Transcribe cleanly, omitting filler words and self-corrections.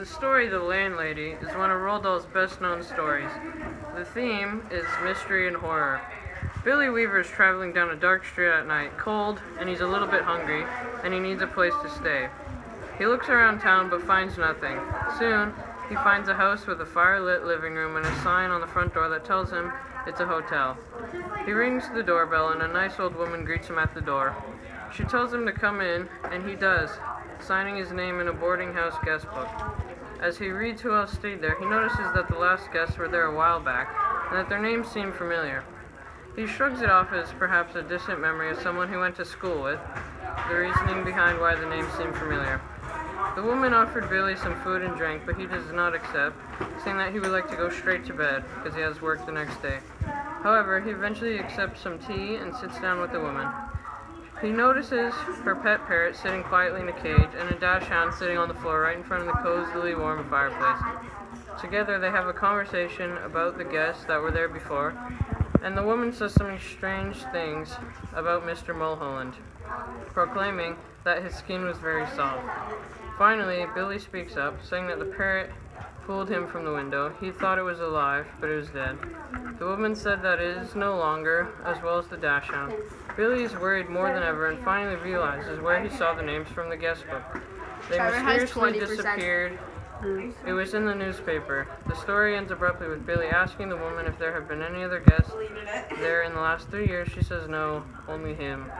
The story The Landlady is one of Roald Dahl's best-known stories. The theme is mystery and horror. Billy Weaver is traveling down a dark street at night, cold, and he's a little bit hungry, and he needs a place to stay. He looks around town but finds nothing. Soon, he finds a house with a fire-lit living room and a sign on the front door that tells him it's a hotel. He rings the doorbell and a nice old woman greets him at the door. She tells him to come in, and he does, signing his name in a boarding house guest book. As he reads who else stayed there, he notices that the last guests were there a while back, and that their names seem familiar. He shrugs it off as perhaps a distant memory of someone he went to school with, the reasoning behind why the names seem familiar. The woman offered Billy some food and drink, but he does not accept, saying that he would like to go straight to bed, because he has work the next day. However, he eventually accepts some tea and sits down with the woman. He notices her pet parrot sitting quietly in a cage and a dachshund sitting on the floor right in front of the cozily warm fireplace. Together they have a conversation about the guests that were there before, and the woman says some strange things about Mr. Mulholland, proclaiming that his skin was very soft. Finally, Billy speaks up, saying that the parrot pulled him from the window. He thought it was alive, but it was dead. The woman said that it is no longer, as well as the dachshund. Billy is worried more than ever and finally realizes where he saw the names from the guest book. They mysteriously disappeared. It was in the newspaper. The story ends abruptly with Billy asking the woman if there have been any other guests there in the last 3 years. She says no, only him.